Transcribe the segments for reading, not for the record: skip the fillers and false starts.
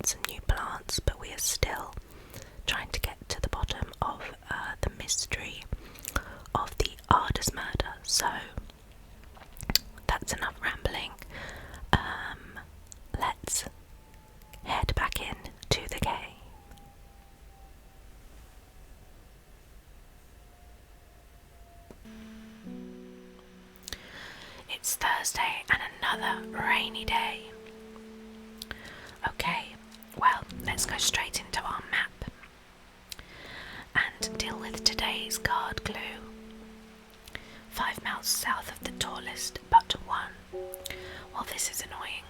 some new plants, but we are still trying to get to the bottom of the mystery of the Ardus murder. So that's enough rambling. Let's head back in to the game. It's Thursday and another rainy day. Okay, well, let's go straight into our map and deal with today's card clue. 5 miles south of the tallest but one. Well, this is annoying.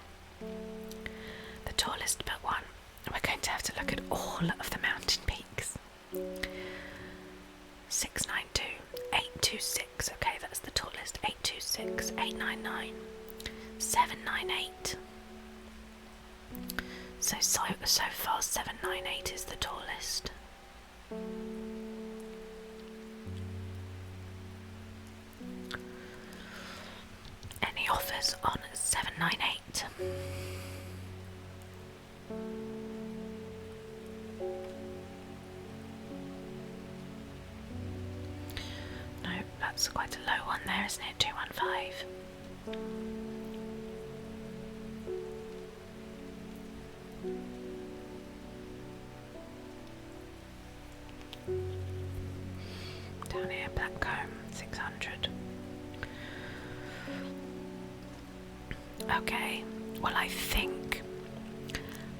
The tallest but one. We're going to have to look at all of the mountain peaks. 692, 826, okay, that's the tallest. 826, 899, 798. So far 798 is the tallest. Any offers on 798? No, that's quite a low one there, isn't it? 215. Down here, Blackcomb, 600. Okay, well I think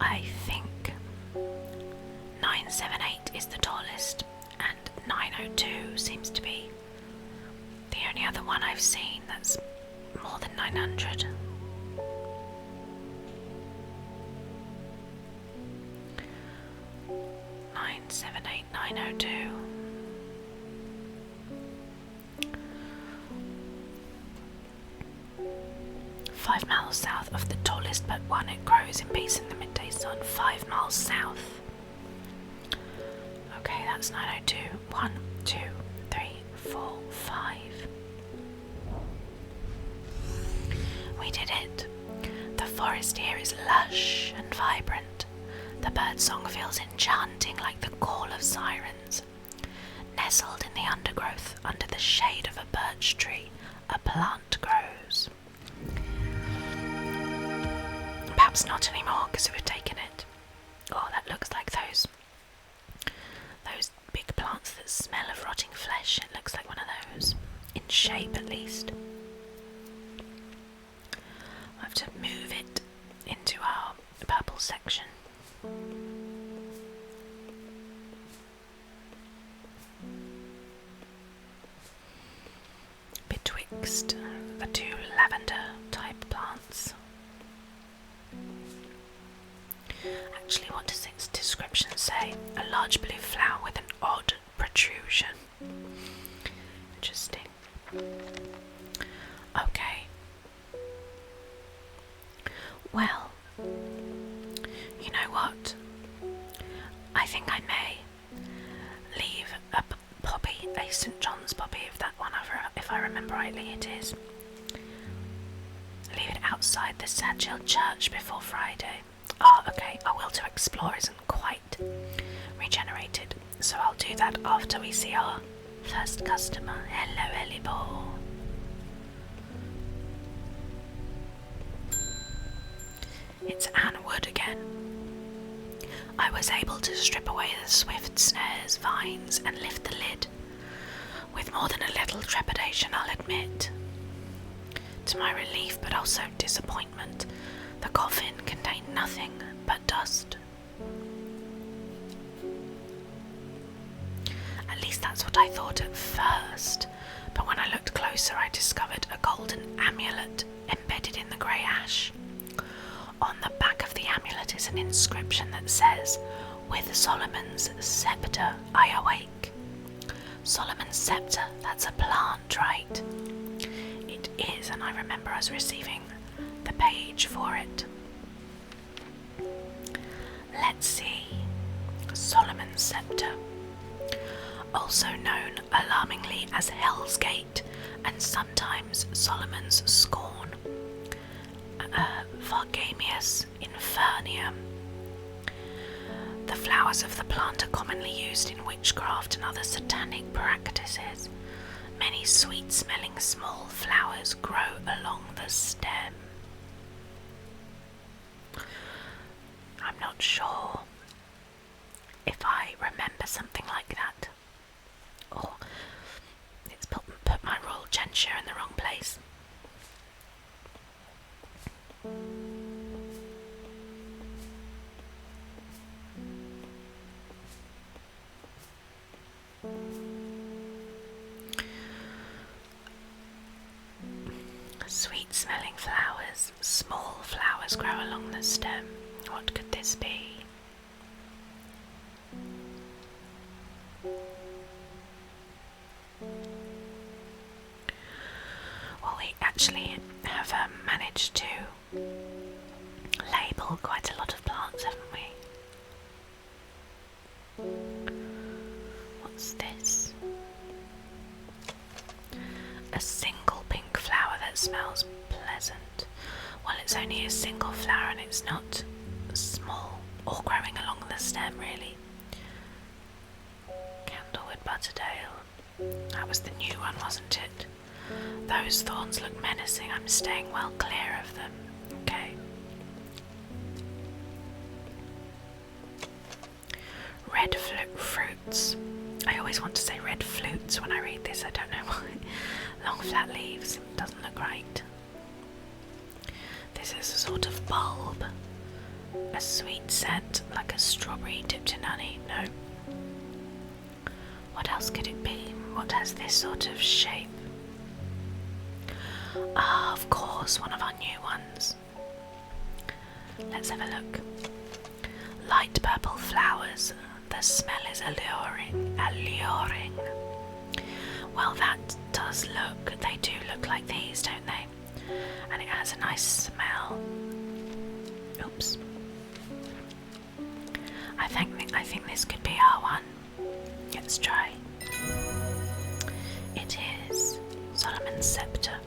978 is the tallest, and 902 seems to be the only other one I've seen that's more than 900. Nine, 7, 8, 902. Five miles south of the tallest but one, it grows in peace in the midday sun. 5 miles south. Okay, that's 902. 1, 2, 3, 4, 5. We did it. The forest here is lush and vibrant. The birdsong feels enchanting like the call of sirens. Nestled in the undergrowth under the shade of a birch tree, a plant grows. Perhaps not anymore because we've taken it. Oh, that looks like those big plants that smell of rotting flesh. It looks like one of those, in shape at least. I have to move it into our purple section. Betwixt the two lavender type plants. Actually, what does its description say? A large blue flower with an odd protrusion. Interesting. Okay. Well, you know what? I think I may leave a poppy, a St. John's poppy, if I remember rightly it is. Leave it outside the Sadgill Church before Friday. Oh, okay, our will to explore isn't quite regenerated, so I'll do that after we see our first customer. Hello, Ellibor. It's Anne Wood again. I was able to strip away the swift snares, vines, and lift the lid. With more than a little trepidation, I'll admit. To my relief, but also disappointment, the coffin contained nothing but dust. At least that's what I thought at first, but when I looked closer I discovered a golden amulet embedded in the grey ash. On the back of the amulet is an inscription that says, "With Solomon's sceptre I awake." Solomon's sceptre, that's a plant, right? It is, and I remember us receiving the page for it. Let's see. Solomon's sceptre, also known alarmingly as Hell's Gate and sometimes Solomon's Scorn, Vargamius Infernum. The flowers of the plant are commonly used in witchcraft and other satanic practices. Many sweet-smelling small flowers grow along the stem. I'm not sure if I remember something like that, or it's put my royal gensure in the wrong place. Sweet-smelling flowers, small flowers grow along the stem. What could this be? Well, we actually have managed to label quite a lot of plants, haven't we? What's this? A single pink flower that smells pleasant. Well, it's only a single flower and it's not small or growing along the stem, really. Candlewood Butterdale. That was the new one, wasn't it? Those thorns look menacing. I'm staying well clear of them. Okay. Red fruits. I always want to say red flutes when I read this. I don't know why. Long flat leaves. Doesn't look right. This is a sort of bulb. A sweet scent like a strawberry dipped in honey. No. What else could it be? What has this sort of shape? Ah, of course, one of our new ones. Let's have a look. Light purple flowers. The smell is alluring. Alluring. Well, that does look. They do look like these, don't they? And it has a nice smell. Oops. I think this could be our one. Let's try. It is Solomon's Scepter,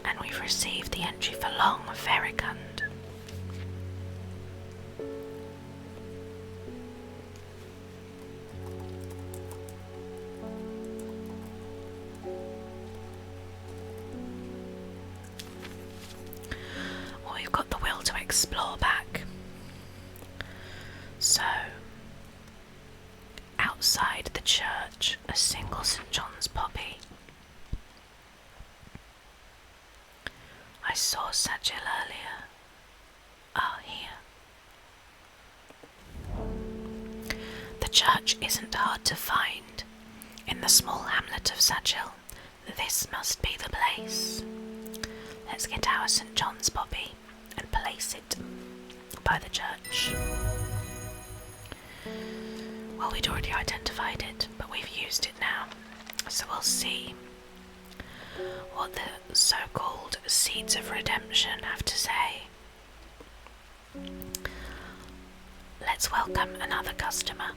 and we've received the entry for long vericund. Well, we've got the will to explore back. So, outside the church, a single St. John's poppy. I saw Sagil earlier. Ah, here. The church isn't hard to find. In the small hamlet of Sagil, this must be the place. Let's get our St. John's poppy and place it by the church. Well, we'd already identified it, but we've used it now, so we'll see what the so-called Seeds of Redemption have to say. Let's welcome another customer.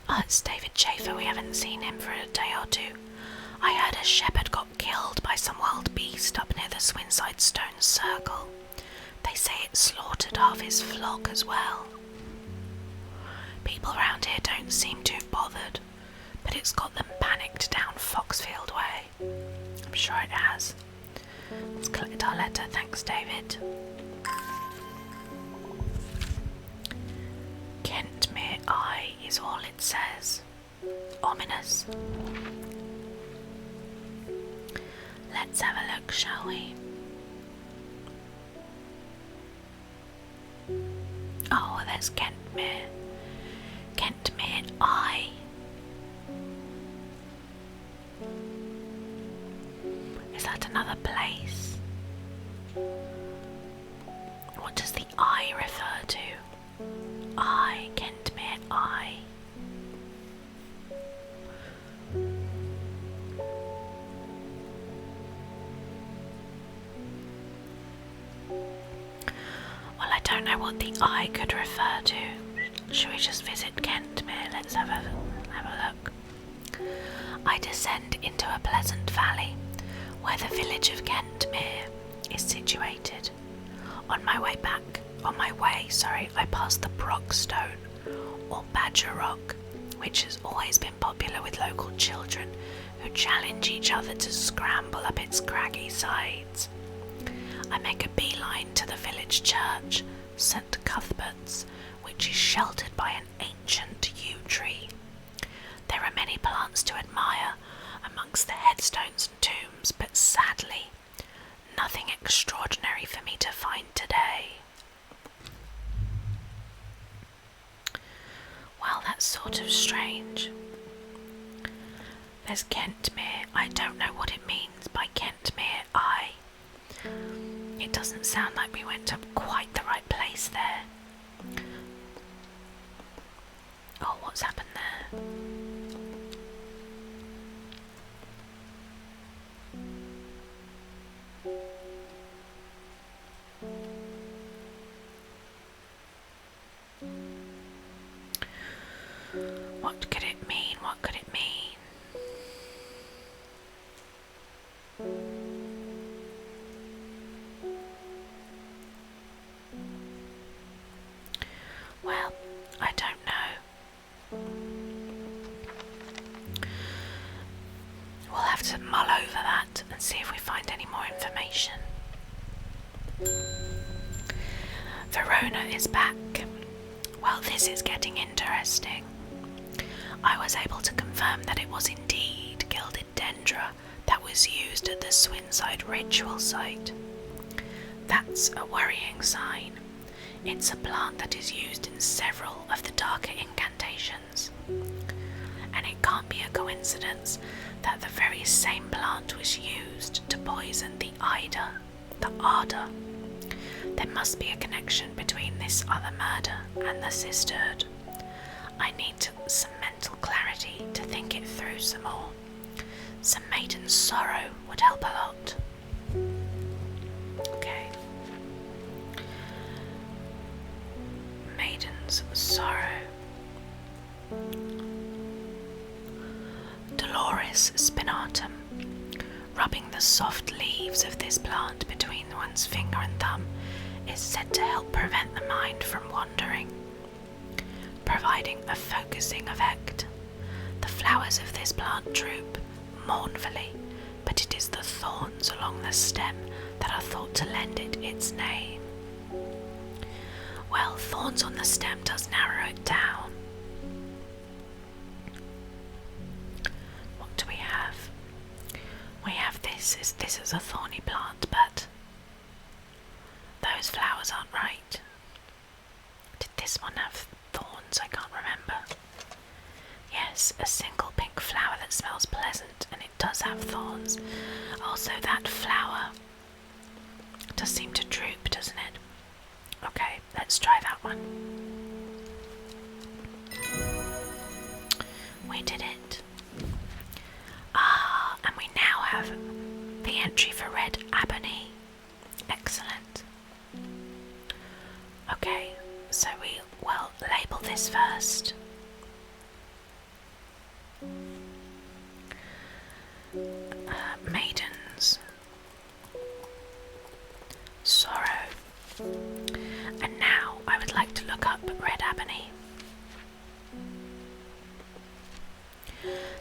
Oh, it's David Schaefer. We haven't seen him for a day or two. I heard a shepherd got killed by some wild beast up near the Swinside Stone Circle. They say it slaughtered half his flock as well. People round here don't seem too bothered, but it's got them panicked down Foxfield way. I'm sure it has. Let's collect our letter. Thanks, David. Kentmere Eye is all it says. Ominous. Let's have a look, shall we? Oh, there's Kentmere. Kentmere Eye. Is that another place? What does the eye refer to? Eye, Kentmere Eye. Well, I don't know what the eye could refer to. Shall we just visit Kentmere? Let's have a look. I descend into a pleasant valley where the village of Kentmere is situated. On my way back, On my way, I passed the Brockstone, or Badger Rock, which has always been popular with local children who challenge each other to scramble up its craggy sides. I make a beeline to the village church, St. Cuthbert's, which is sheltered by an ancient yew tree. There are many plants to admire amongst the headstones and tombs, but sadly, nothing extraordinary for me to find today. Well, that's sort of strange. There's Kentmere. I don't know what it means by Kentmere. It doesn't sound like we went to quite the right place there. Oh, what's happened there? What could it mean? What could it mean? Well, I don't know. We'll have to mull over that and see if we find any more information. Verona is back. Well, this is getting interesting. I was able to confirm that it was indeed gilded dendra that was used at the Swinside ritual site. That's a worrying sign. It's a plant that is used in several of the darker incantations. And it can't be a coincidence that the very same plant was used to poison the Arda. There must be a connection between this other murder and the sisterhood. I need some mental clarity to think it through some more. Some maiden sorrow would help a lot. Okay. Maiden's sorrow. Dolores spinatum. Rubbing the soft leaves of this plant between one's finger and thumb is said to help prevent the mind from wandering, providing a focusing effect. The flowers of this plant droop mournfully, but it is the thorns along the stem that are thought to lend it its name. Well, thorns on the stem does narrow it down. What do we have? We have this is a thorny plant, but those flowers aren't right. Did this one have thorns? I can't remember. Yes, a single pink flower that smells pleasant, and it does have thorns. Also, that flower does seem to droop, doesn't it? Okay, let's try that one. We did it. And we now have the entry for red ebony. Excellent. Okay, so we will label this first. Maiden's sorrow. And now I would like to look up red ebony.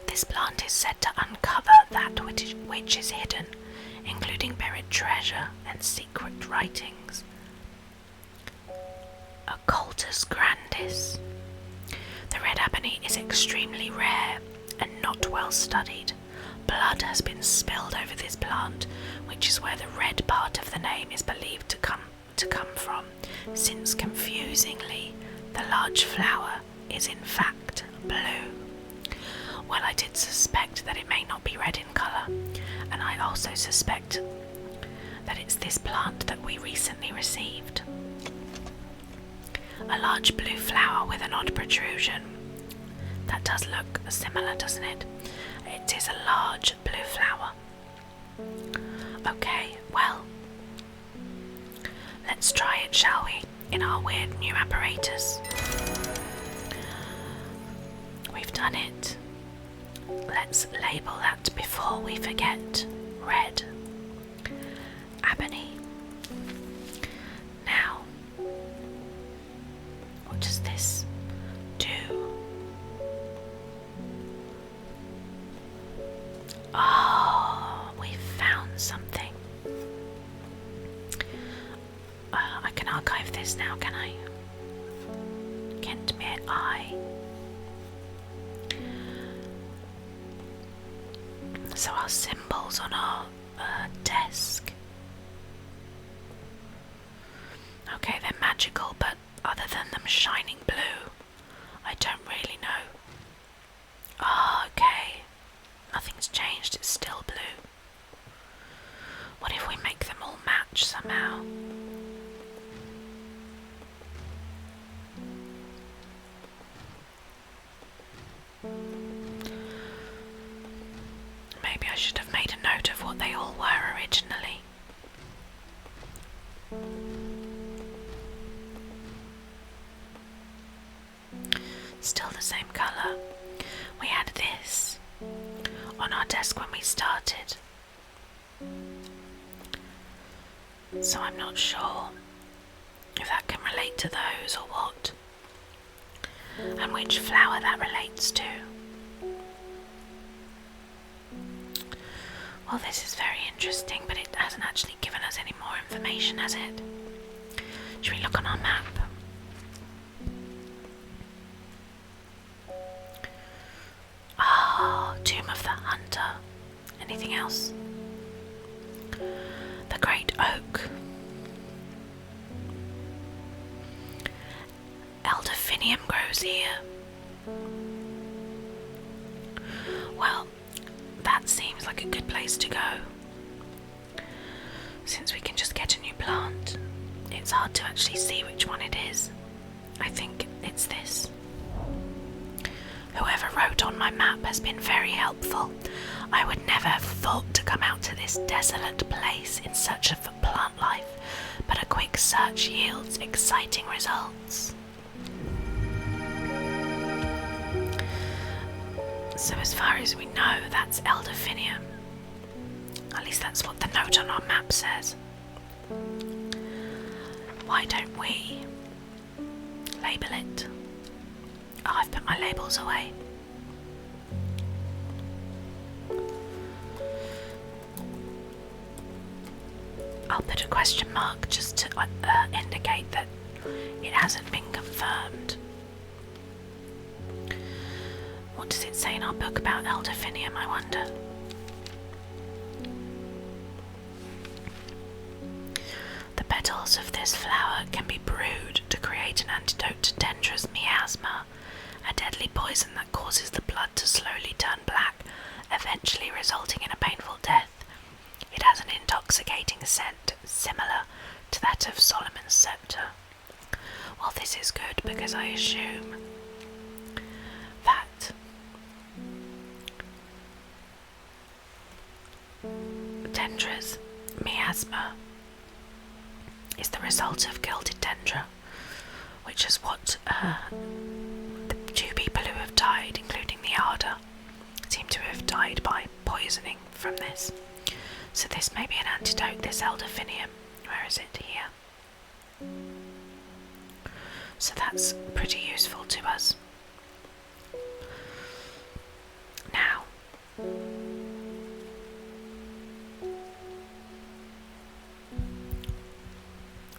This plant is said to uncover that which is hidden, including buried treasure and secret writings. Occultus grandis. The red ebony is extremely rare and not well studied. Blood has been spilled over this plant, which is where the red part of the name is believed to come from, since confusingly the large flower is in fact blue. Well, I did suspect that it may not be red in colour, and I also suspect that it's this plant that we recently received. A large blue flower with an odd protrusion. That does look similar, doesn't it? It is a large blue flower. Okay, well, let's try it, shall we, in our weird new apparatus. We've done it. Let's label that before we forget. Red ebony. Now, this now, can I? Undermere Eye. So our symbols on our desk. Okay, they're magical, but other than them shining blue, I don't really know. Ah, okay. Nothing's changed, it's still blue. What if we make them all match somehow? Maybe I should have made a note of what they all were originally. Still the same colour. We had this on our desk when we started, so I'm not sure if that can relate to those or what, and which flower that relates to. Well, this is very interesting, but it hasn't actually given us any more information, has it? Should we look on our map? Ah, Tomb of the Hunter. Anything else? The Great Oak. Elderfinium grows here. Well, that seems like a good place to go. Since we can just get a new plant, it's hard to actually see which one it is. I think it's this. Whoever wrote on my map has been very helpful. I would never have thought to come out to this desolate place in search of plant life, but a quick search yields exciting results. So as far as we know, that's elderfinium. At least that's what the note on our map says. Why don't we label it? Oh, I've put my labels away. I'll put a question mark just to indicate that it hasn't been confirmed. What does it say in our book about elderfinium, I wonder? The petals of this flower can be brewed to create an antidote to dangerous miasma, a deadly poison that causes the blood to slowly turn black, eventually resulting in a painful death. It has an intoxicating scent similar to that of Solomon's scepter. Well, this is good because I assume that Dendra's miasma is the result of gilded dendra, which is what the two people who have died, including the Arda, seem to have died by poisoning from this. So this may be an antidote, this elderfinium. Where is it? Here. So that's pretty useful to us. Now,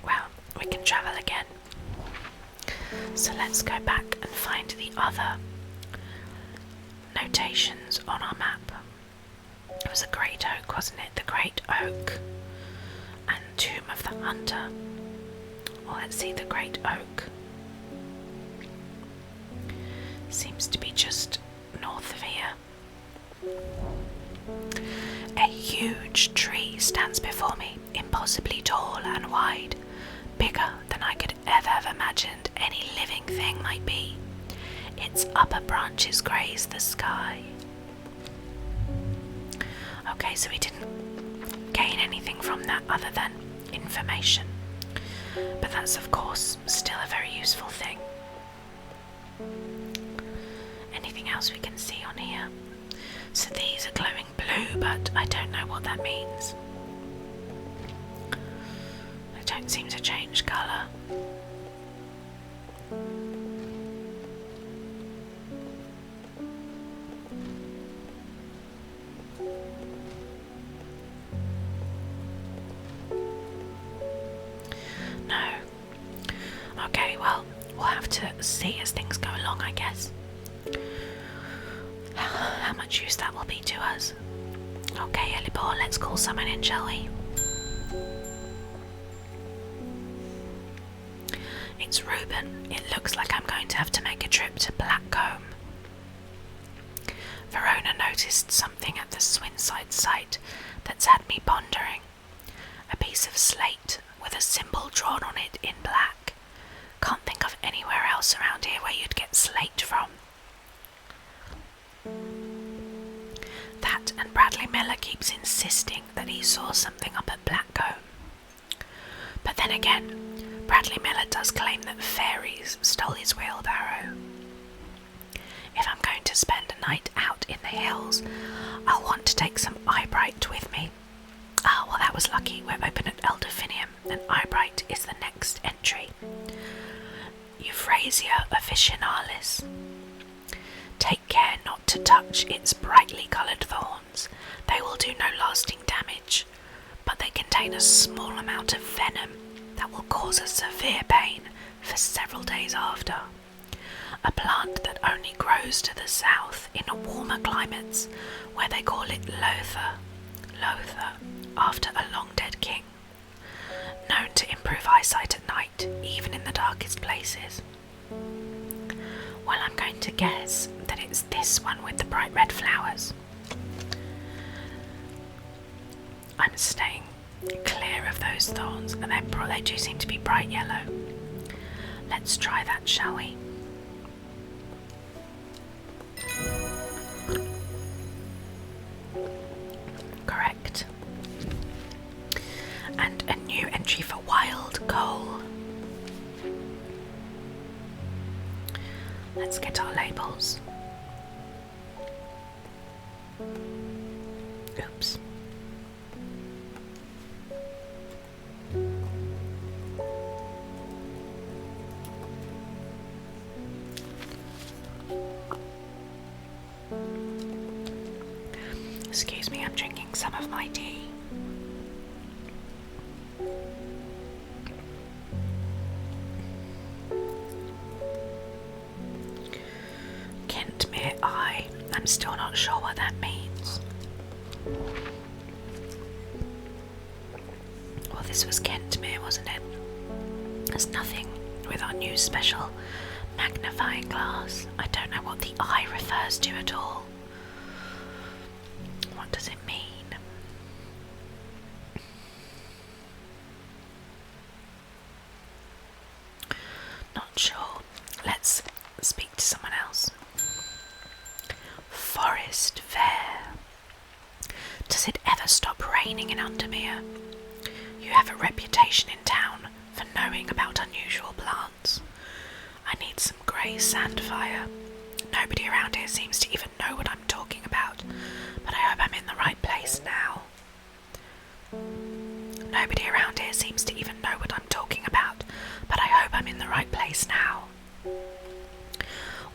well, we can travel again. So let's go back and find the other notations on our map. It was a great oak, wasn't it? The Great Oak and Tomb of the Hunter. Well, let's see, the Great Oak seems to be just north of here. A huge tree stands before me, impossibly tall and wide, bigger than I could ever have imagined any living thing might be. Its upper branches graze the sky. Okay, so we didn't gain anything from that other than information, but that's of course still a very useful thing. Anything else we can see on here? So these are glowing blue, but I don't know what that means. They don't seem to change colour. No. how much use that will be to us. Okay, Elibor, let's call someone in, shall we? It's Reuben. It looks like I'm going to have to make a trip to Blackcomb. Verona noticed something at the Swinside site that's had me pondering. A piece of slate with a symbol drawn on it in black. Can't think of anywhere else around here where you'd get slate from. That and Bradley Miller keeps insisting that he saw something up at Blackcomb. But then again, Bradley Miller does claim that fairies stole his wheelbarrow. If I'm going to spend a night out in the hills, I'll want to take some eyebright with me. Ah, well, that was lucky. We're open at Elderfinium, and eyebright is the next entry. Euphrasia officinalis. Take care not to touch its brightly coloured thorns. They will do no lasting damage, but they contain a small amount of venom that will cause a severe pain for several days after. A plant that only grows to the south in warmer climates, where they call it Lotha, after a long-dead king. Known to improve eyesight at night, even in the darkest places. Well, I'm going to guess that it's this one with the bright red flowers. I'm staying clear of those thorns, and they do seem to be bright yellow. Let's try that, shall we? Correct. And a new entry for wild coal. Let's get our labels. Oops. Excuse me, I'm drinking some of my tea. Kentmere Eye. I'm still not sure what that means. Well, this was Kentmere, wasn't it? There's nothing with our new special magnifying glass. I don't know what the eye refers to at all. What does it mean? Not sure. Let's speak to someone else. Forest fair. Does it ever stop raining in Undermere? You have a reputation in town for knowing about unusual plants. I need some grey sandfire. Nobody around here seems to even know what I'm talking about, but I hope I'm in the right place now. Nobody around here seems to even know what I'm talking about, but I hope I'm in the right place now.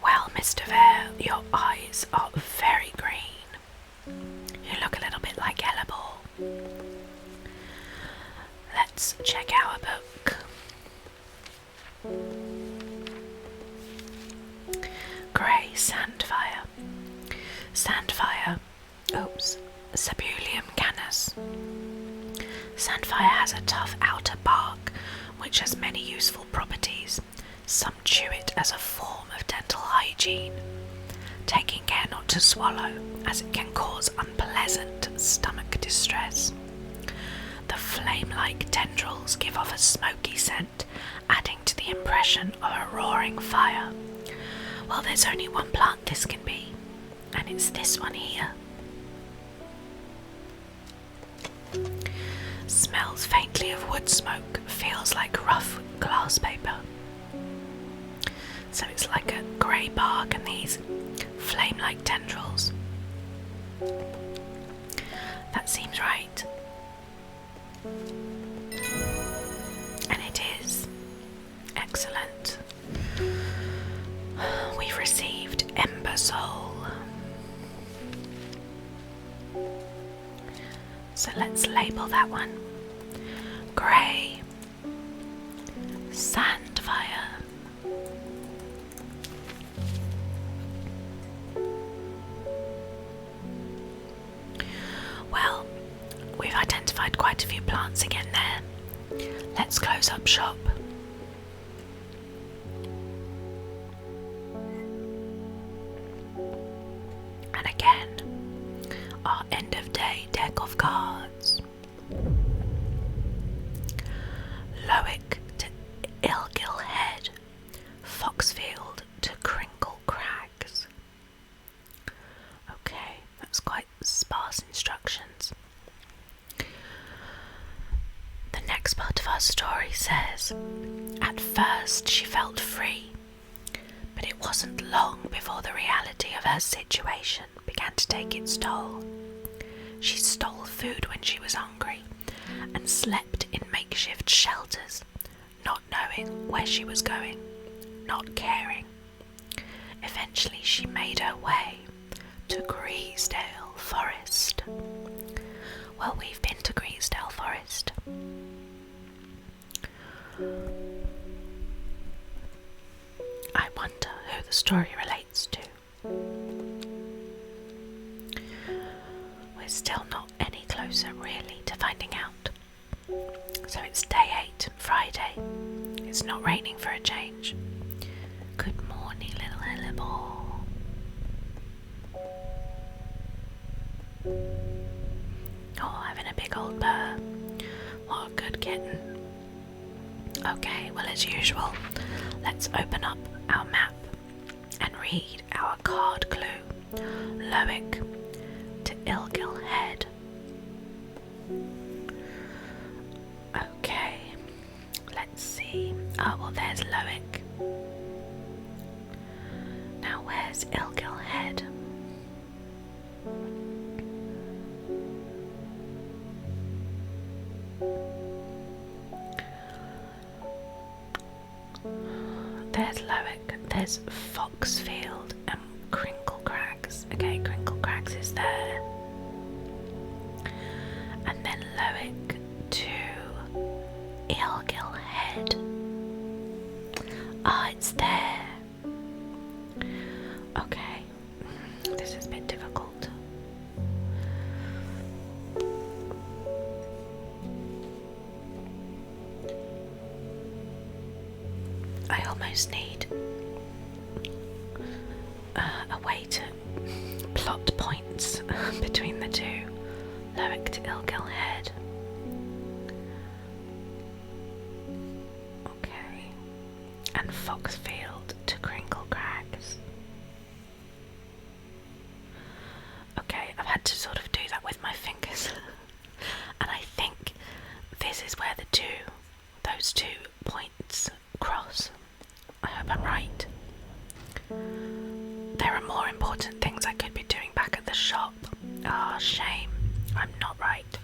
Well, Mr. Vare, your eyes are very green. You look a little bit like Elibor. Let's check our book. Grey sandfire. Sandfire. Sabulium canus. Sandfire has a tough outer bark, which has many useful properties. Some chew it as a form of dental hygiene, taking care not to swallow, as it can cause unpleasant stomach distress. The flame-like tendrils give off a smoky scent, adding to the impression of a roaring fire. Well, there's only one plant this can be, and it's this one here. Smells faintly of wood smoke, feels like rough glass paper. So it's like a grey bark and these flame-like tendrils. That seems right. And it is. Excellent. We've received Ember Soul. So let's label that one. Grey Sandfire. quite a few plants again there. Let's close up shop. And again, our end of day deck of cards. Lowick to Ilgill Head, Foxfield to Crinkle Crags. Okay, that's quite sparse instructions. The next part of our story says, at first she felt free, but it wasn't long before the reality of her situation began to take its toll. She stole food when she was hungry and slept in makeshift shelters, not knowing where she was going, not caring. Eventually she made her way to Greasdale Forest. Well, we've been to Greasdale Forest. I wonder who the story relates to. We're still not any closer, really, to finding out. So it's day 8, Friday. It's not raining for a change. Good morning, little hellebore. Oh, having a big old purr. What a good kitten. Okay, well, as usual, let's open up our map and read our card clue. Lowick to Ilgill Head. Okay, let's see. Oh, well, there's Lowick. Now, where's Ilgill Head? There's Lowick, there's Foxfield and Crinkle Crags. Okay, Crinkle Crags is there. And then Lowick to Ilgill Head. Ah, it's there. Okay, this is a bit difficult. I almost need a way to plot points between the two. Lowick to Ilgill Head. Okay. And Foxfield to Crinkle Crags. Okay, I've had to sort of do that with my fingers. And I think this is where those two points cross. I hope I'm right. There are more important things I could be doing back at the shop. Ah, shame. I'm not right.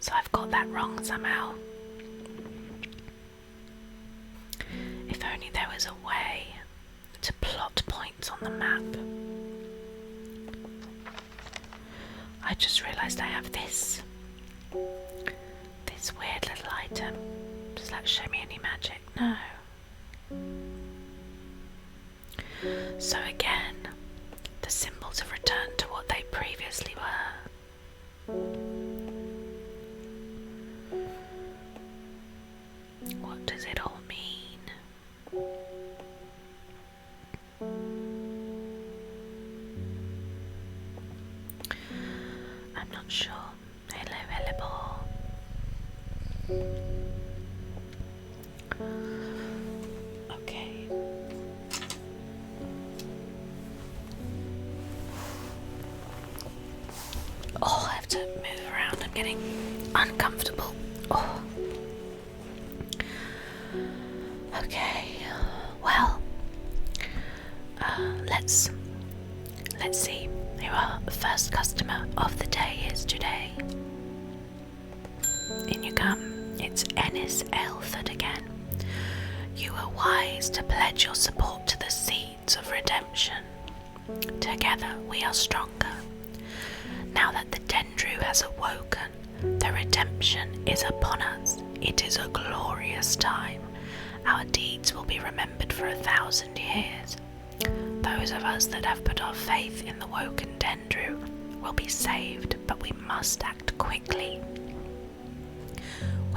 So I've got that wrong somehow. If only there was a way to plot points on the map. I just realised I have this weird little item. Does that show me any magic? No. So again, the symbols have returned to what they previously were. What does it all mean? I'm not sure. Hello, hellebore. Okay. Oh, I have to move around. I'm getting uncomfortable. Oh. Okay. Well, let's see who our first customer of the day is today. In you come. It's Ennis Ailford again. You were wise to pledge your support to the seeds of redemption. Together we are stronger. Now that the Dendru has awoken, the redemption is upon us. It is a glorious time. Our deeds will be remembered for 1,000 years. Those of us that have put our faith in the woken Dendru will be saved, but we must act quickly.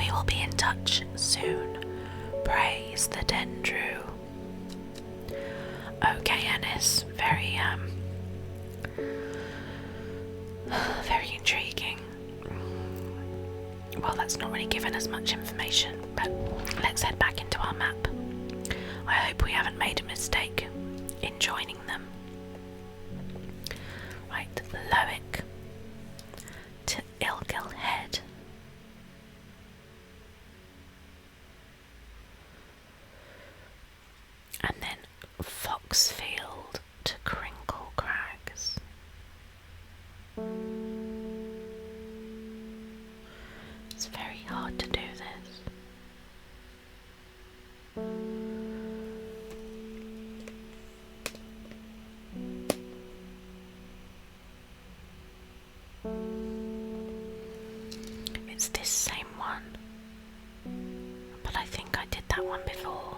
We will be in touch soon. Praise the Dendru. Okay, Ennis. Very intriguing. Well, that's not really given us much information, but let's head back into our map. I hope we haven't made a mistake in joining them. Right, Loic to Ilgil Head. And then Foxfield to Crinkle Crags. It's very hard to do this. It's this same one, but I think I did that one before.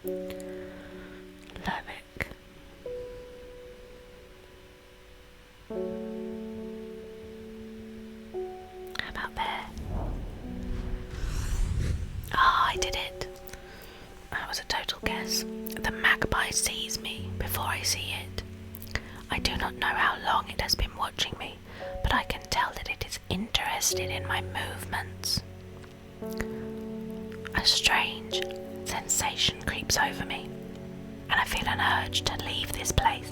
Loic. How about there? Ah, I did it. That was a total guess. The magpie sees me before I see it. I do not know how long it has been watching me, but I can tell that it is interested in my movements. A strange sensation creeps over me, and I feel an urge to leave this place,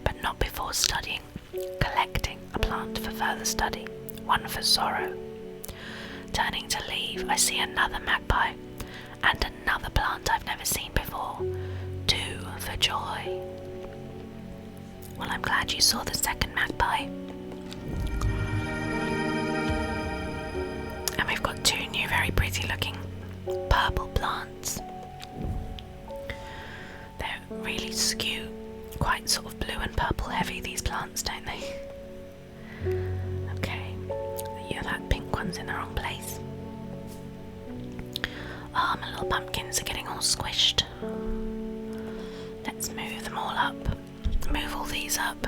but not before collecting a plant for further study, one for sorrow. Turning to leave, I see another magpie, and another plant I've never seen before, two for joy. Well, I'm glad you saw the second magpie. And we've got two new very pretty looking purple plants. They're really skew, quite sort of blue and purple heavy, these plants, don't they? Okay, yeah, that pink one's in the wrong place. Oh, my little pumpkins are getting all squished. Let's move them all up. Move all these up.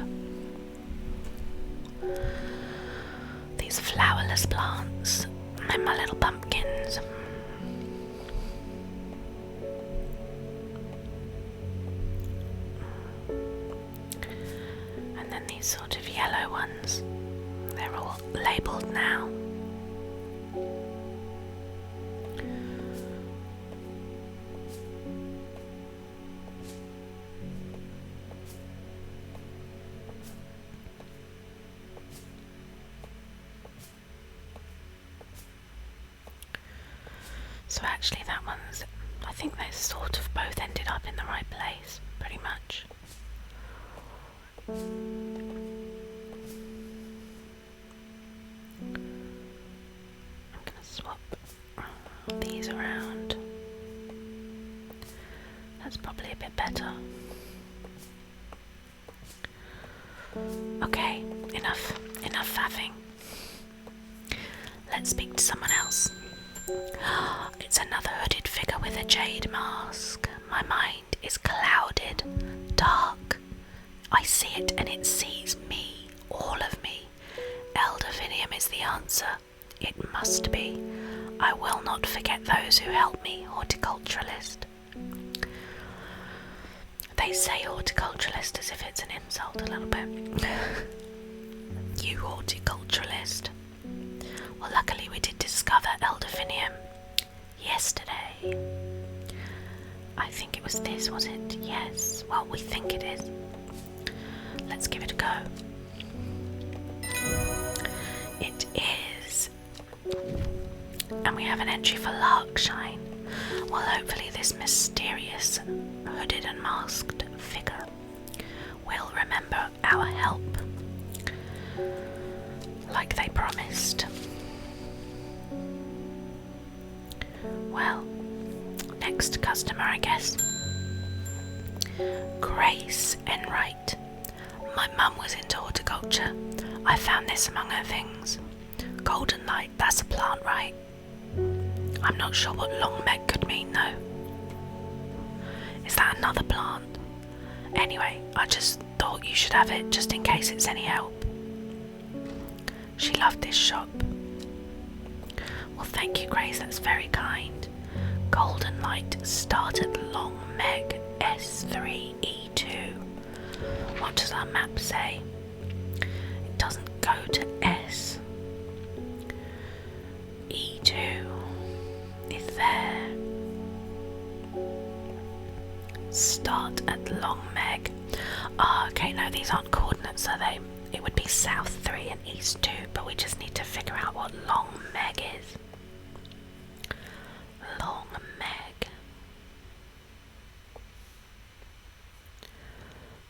These flowerless plants and my little pumpkins. And then these sort of yellow ones. They're all labelled now. So actually that one's, I think they sort of both ended up in the right place, pretty much. I'm going to swap these around. That's probably a bit better. Okay, enough faffing. Let's speak to someone else. It's another hooded figure with a jade mask. My mind is clouded, dark. I see it and it sees me, all of me. Eldervinium is the answer. It must be. I will not forget those who helped me, horticulturalist. They say horticulturalist as if it's an insult a little bit. You horticulturalist. Well, luckily we did discover Eldervinium yesterday. I think it was this, was it? Yes. Well, we think it is. Let's give it a go. It is. And we have an entry for Larkshine. Well, hopefully this mysterious hooded and masked figure will remember our help, like they promised. Well, next customer, I guess. Grace Enright. My mum was into horticulture. I found this among her things. Golden light, that's a plant, right? I'm not sure what Longmeg could mean, though. Is that another plant? Anyway, I just thought thought you should have it just in case it's any help. She loved this shop. Well, thank you, Grace, that's very kind. Golden light start at Long Meg S3E2. What does our map say? It doesn't go to S. E2 is there. Start at Long Meg. Ah, okay, no, these aren't coordinates, are they? It would be South 3 and East 2, but we just need to figure out what Long Meg is. Long Meg.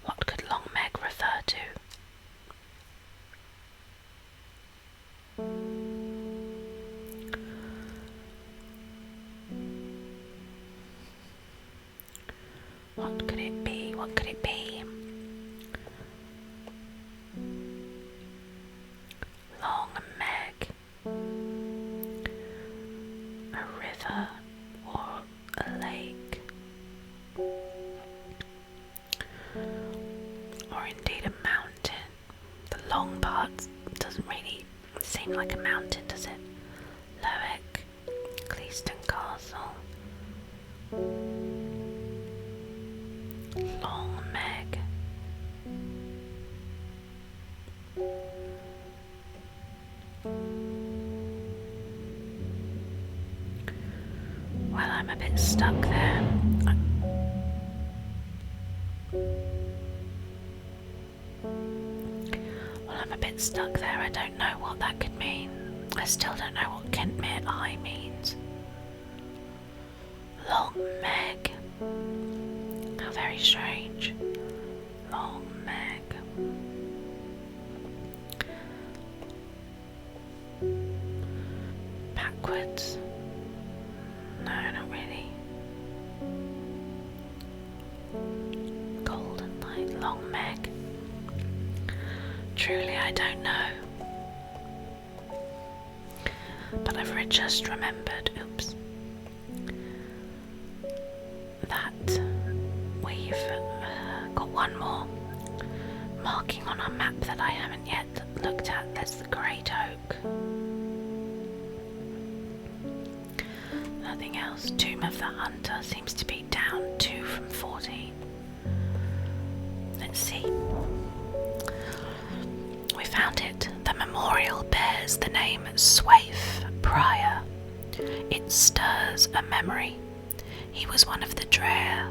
What could Long Meg refer to? What could it be? What could it be? Long Meg. A river or a lake. Or indeed a mountain. The long part doesn't really seem like a mountain, does it? Lowick, Cleaston Castle. Long Meg. Well, I'm a bit stuck there. I don't know what that could mean. I still don't know what Kentmere Eye means. Long Meg. How very strange. Long Meg. Backwards. No, not really. Golden light, Long Meg. Truly, I don't know. But I've just remembered, oops, that we've got one more marking on our map that I haven't yet looked at. There's the Great Oak. Nothing else. Tomb of the Hunter seems to be down 2 from 14. Let's see. We found it. The memorial bears the name Swaif Prior. It stirs a memory. He was one of the Drear.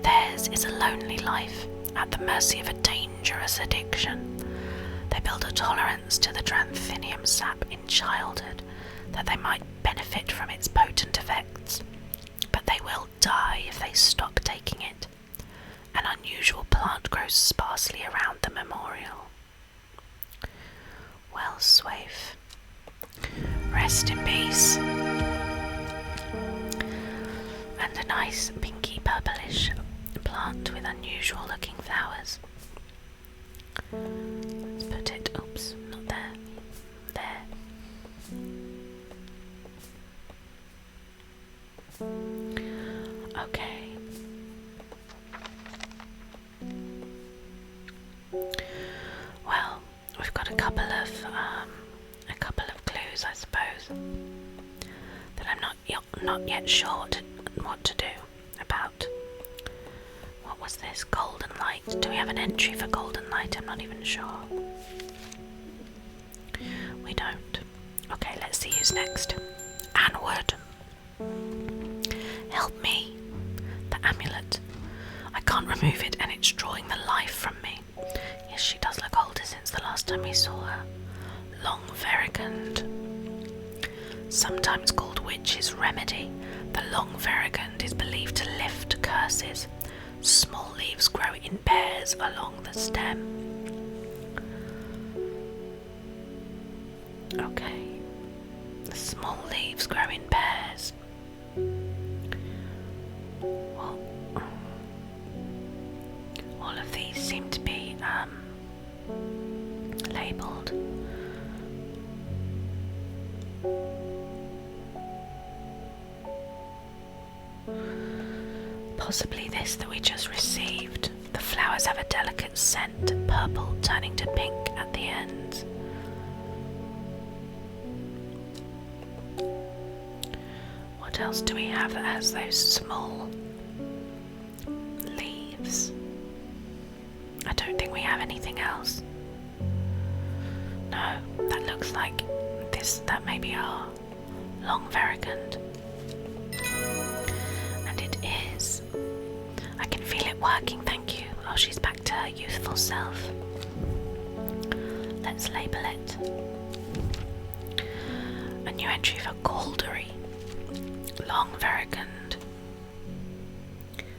Theirs is a lonely life, at the mercy of a dangerous addiction. They build a tolerance to the Dranthinium sap in childhood, that they might benefit from its potent effects, but they will die if they stop taking it. An unusual plant grows sparsely around the memorial. Well, Swaif, rest in peace. And a nice pinky purplish plant with unusual looking flowers. Let's put it, oops, not there, there. Okay. Well, we've got a couple of clues, I suppose, that I'm not yet sure what to do about. What was this? Golden light. Do we have an entry for golden light? I'm not even sure. We don't. Okay, let's see who's next. Anwood. Help me. The amulet. I can't remove it and it's drawing the life from me. Yes, she does look older since the last time we saw her. Long Verigund. Sometimes called Witch's Remedy, the Long Verigund is believed to lift curses. Small leaves grow in pairs along the stem. Okay. The small leaves grow in pairs. Well, all of these seem to be labelled. Possibly this that we just received, The flowers have a delicate scent, purple turning to pink at the ends. What else do we have that has those small leaves? I don't think we have anything else. No, that looks like that may be our long verigund. And it is. I can feel it working, thank you. Oh, she's back to her youthful self. Let's label it. A new entry for Caldery. Long verigund.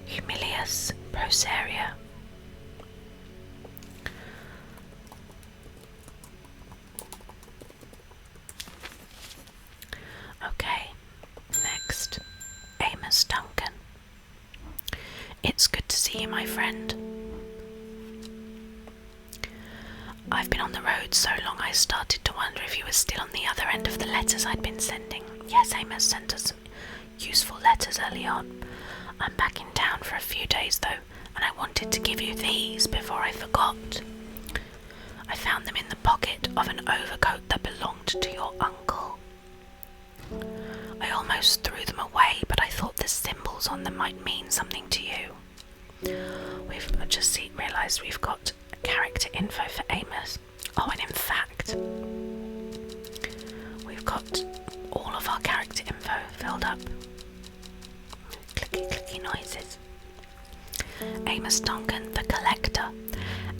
Humilius Proceria. Okay, next, Amos Duncan. It's good to see you, my friend. I've been on the road so long I started to wonder if you were still on the other end of the letters I'd been sending. Yes, Amos sent us some useful letters early on. I'm back in town for a few days though, and I wanted to give you these before I forgot. I found them in the pocket of an overcoat that belonged to your uncle. I almost threw them away, but I thought the symbols on them might mean something to you. We've just realised we've got character info for Amos. Oh, and in fact, we've got all of our character info filled up. Clicky clicky noises. Amos Duncan, the collector.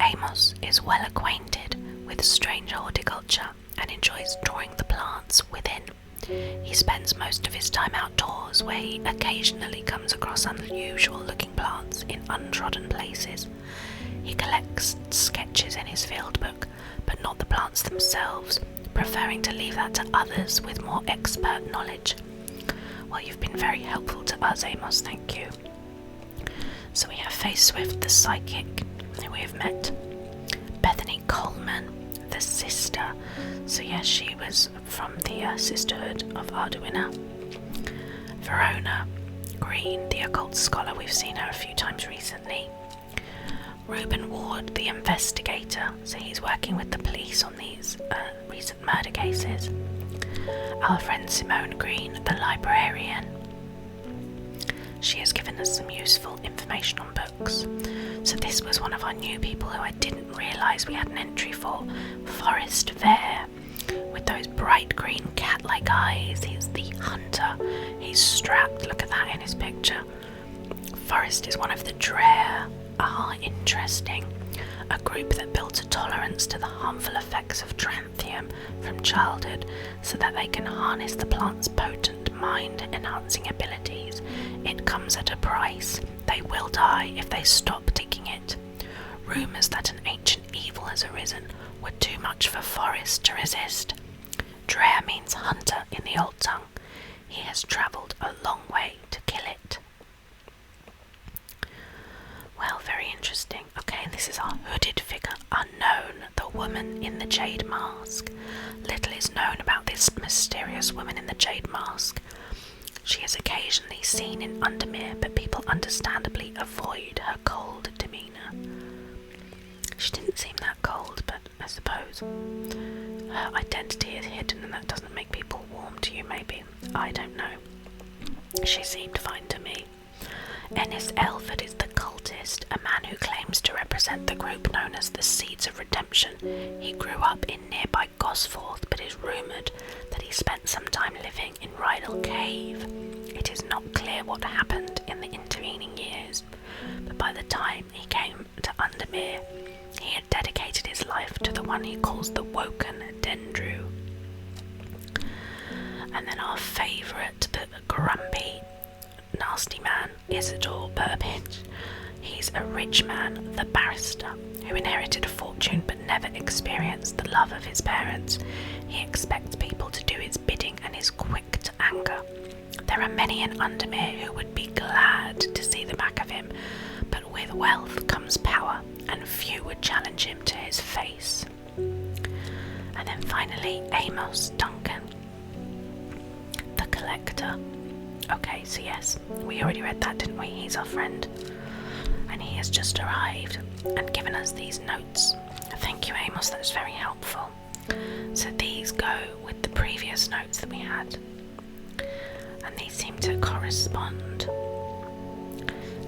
Amos is well acquainted with Strange Horticulture and enjoys drawing the plants within. He spends most of his time outdoors, where he occasionally comes across unusual looking plants in untrodden places. He collects sketches in his field book, but not the plants themselves, preferring to leave that to others with more expert knowledge. Well, you've been very helpful to us, Amos, thank you. So we have Faye Swift, the psychic, who we have met. Bethany Coleman, the sister. So yes, she was from the Sisterhood of Arduina. Verona Green, the occult scholar, we've seen her a few times recently. Reuben Ward, the investigator, so he's working with the police on these recent murder cases. Our friend Simone Green, the librarian. She has given us some useful information on books. So this was one of our new people who I didn't realise we had an entry for. Forrest Vare, with those bright green cat-like eyes. He's the hunter. He's strapped, look at that in his picture. Forrest is one of the Dreher. Ah, interesting. A group that built a tolerance to the harmful effects of trantium from childhood so that they can harness the plant's potent mind-enhancing abilities. It comes at a price. They will die if they stop taking it. Rumours that an ancient evil has arisen were too much for Forrest to resist. Dreher means hunter in the old tongue. He has travelled a long way to kill it. Well, very interesting. Okay, this is our hooded figure, Unknown, the woman in the jade mask. Little is known about this mysterious woman in the jade mask. She is occasionally seen in Undermere, but people understandably avoid her cold demeanour. She didn't seem that cold, but I suppose her identity is hidden and that doesn't make people warm to you, maybe. I don't know. She seemed fine to me. Ennis Elford is the cultist, a man who claims to represent the group known as the Seeds of Redemption. He grew up in nearby Gosforth, but is rumoured that he spent some time living in Rydal Cave. It is not clear what happened in the intervening years, but by the time he came to Undermere, he had dedicated his life to the one he calls the Woken Dendru. And then our favourite, the grumpy nasty man, Isidore Burbage. He's a rich man, the barrister, who inherited a fortune but never experienced the love of his parents. He expects people to do his bidding and is quick to anger. There are many in Undermere who would be glad to see the back of him, but with wealth comes power, and few would challenge him to his face. And then finally, Amos Duncan, the collector. Okay, so yes, we already read that, didn't we? He's our friend. And and he has just arrived and given us these notes. Thank you, Amos, that's very helpful. So these go with the previous notes that we had, and these seem to correspond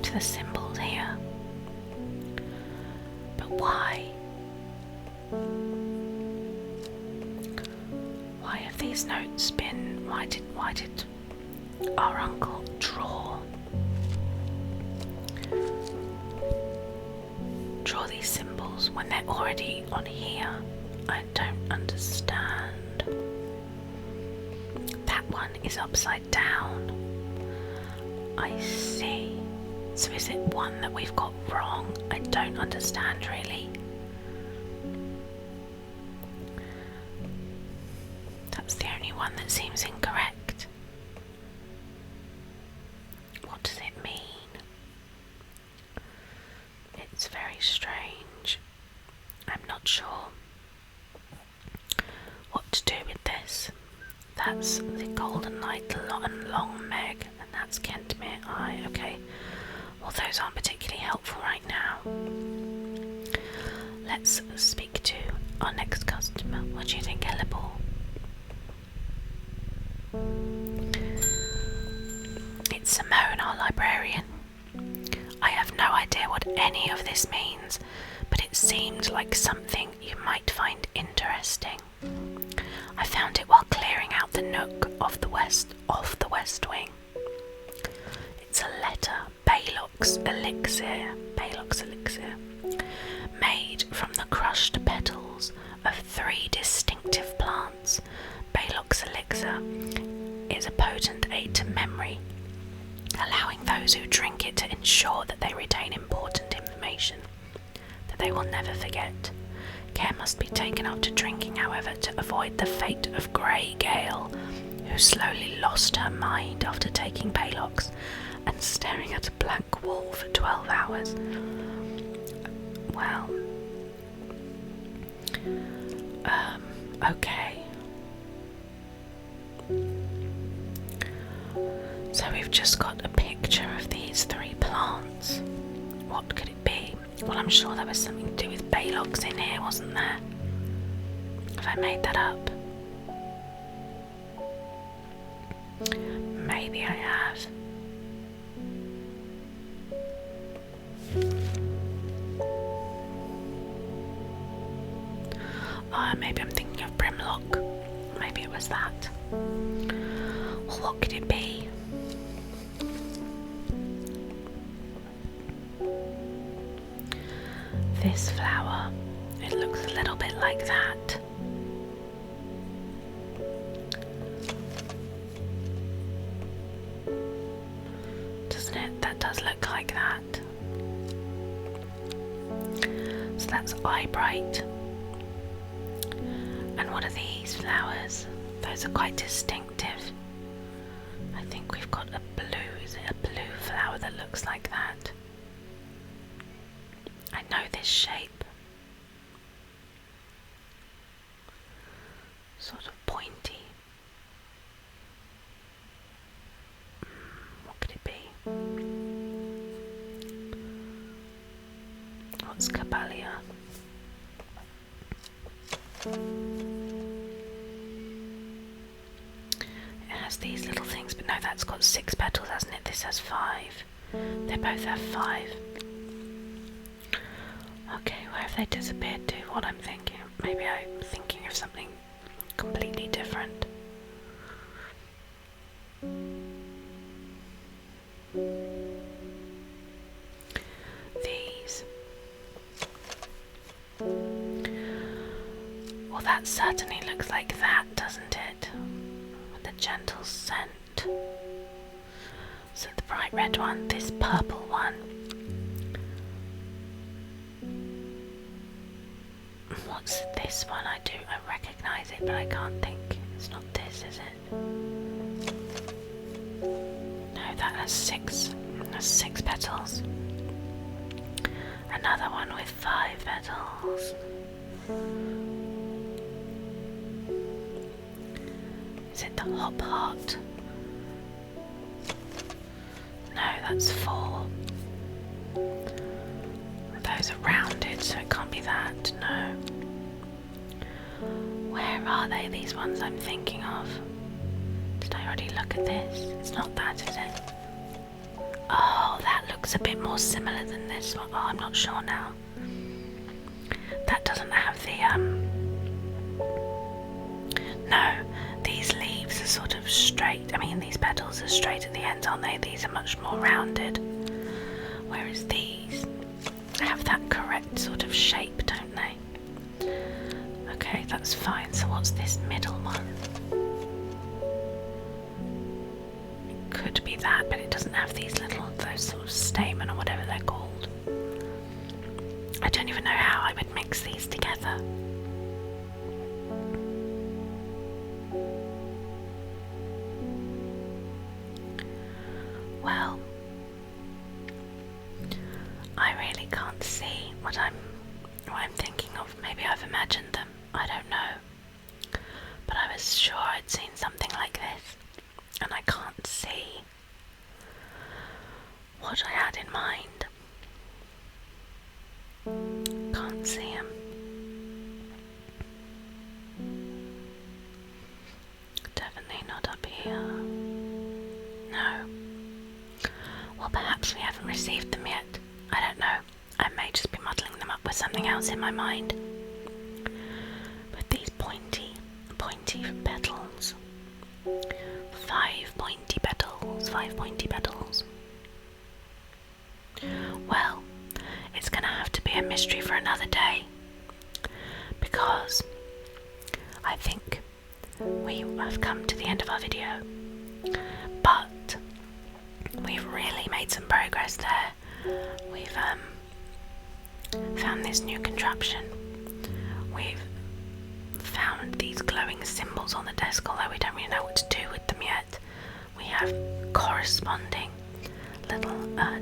to the symbols here. But why? Why have these notes been... Why did our uncle draw these symbols when they're already on here? I don't understand. That one is upside down. I see. So is it one that we've got wrong? I don't understand really. That's the only one that seems incorrect. What does it mean? It's very strange. I'm not sure what to do with this. That's the Golden Light and Long Meg, and that's Kentmere Eye. Okay, well those aren't particularly helpful right now. Let's speak to our next customer. What do you think, Ellibor? It's Simone, our librarian. I have no idea what any of this means, but it seemed like something you might find interesting. I found it while clearing out the nook of the west wing. It's a letter, Baylock's elixir, made from the crushed petals of 3 distinctive plants. Baylock's elixir is a potent aid to memory, allowing those who drink it to ensure that they retain important information that they will never forget. Care must be taken after drinking, however, to avoid the fate of Grey Gale, who slowly lost her mind after taking Baylock's and staring at a blank wall for 12 hours. Well, okay. So we've just got a picture of these 3 plants. What could it be? Well, I'm sure there was something to do with Baylock's in here, wasn't there? Have I made that up? Maybe I have. Maybe I'm thinking of Brimlock. Maybe it was that. Well, what could it be? This flower, it looks a little bit like that. Doesn't it? That does look like that. So that's Eyebright. And what are these flowers? Those are quite distinctive. I think we've got a blue, is it a blue flower that looks like that? I know this shape. Sort of pointy. What could it be? What's Caballia? It has these little things, but no, that's got 6 petals, hasn't it? This has 5. They both have 5. Okay, where have they disappeared to? What I'm thinking. Maybe I'm thinking of something completely different. These. Well, that certainly looks like that, doesn't it? With the gentle scent. So the bright red one, this purple one. What's this one? I recognise it, but I can't think. It's not this, is it? No, that has 6. Has 6 petals. Another one with 5 petals. Is it the hop heart? No, that's 4. those are rounded, so it can't be that, no. Where are they, these ones I'm thinking of? Did I already look at this? It's not that, is it? Oh, that looks a bit more similar than this one. Oh, I'm not sure now. That doesn't have the, no, these leaves are sort of straight. I mean, these petals are straight at the ends, aren't they? These are much more rounded. Whereas these have that correct sort of shape, don't they? Okay, that's fine. So what's this middle one? It could be that, but it doesn't have these little, those sort of stamen or whatever they're called. I don't even know how I would mix these together. Well, I really can't see what I'm thinking of. Maybe I've imagined them. I don't know. But I was sure I'd seen something like this, and I can't see what I had in mind. Can't see him. Definitely not up here. No. Well, perhaps we haven't received them yet. I don't know. I may just be muddling them up with something else in my mind. But these pointy petals. 5 pointy petals. 5 pointy petals. Well, it's going to have to be a mystery for another day, because I think we have come to the end of our video, but we've really made some progress there. We've found this new contraption. We've found these glowing symbols on the desk, although we don't really know what to do with them yet. We have corresponding little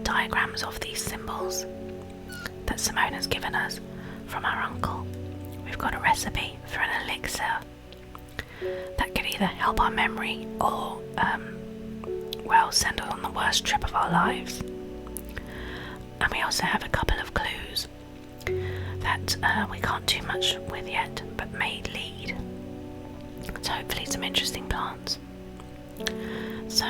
diagrams of these symbols that Simone has given us from our uncle. We've got a recipe for an elixir that could either help our memory or, well, send us on the worst trip of our lives. And we also have a couple of clues that we can't do much with yet, but may lead to hopefully some interesting plants. So,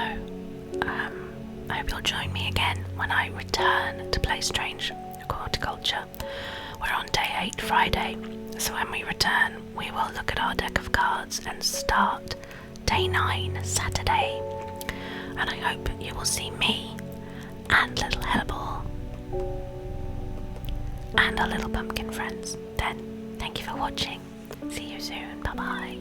I hope you'll join me again when I return to play Strange Horticulture. We're on day 8, Friday, so when we return, we will look at our deck of cards and start day 9, Saturday. And I hope you will see me and little Hellebore and our little pumpkin friends. Then, thank you for watching. See you soon. Bye bye.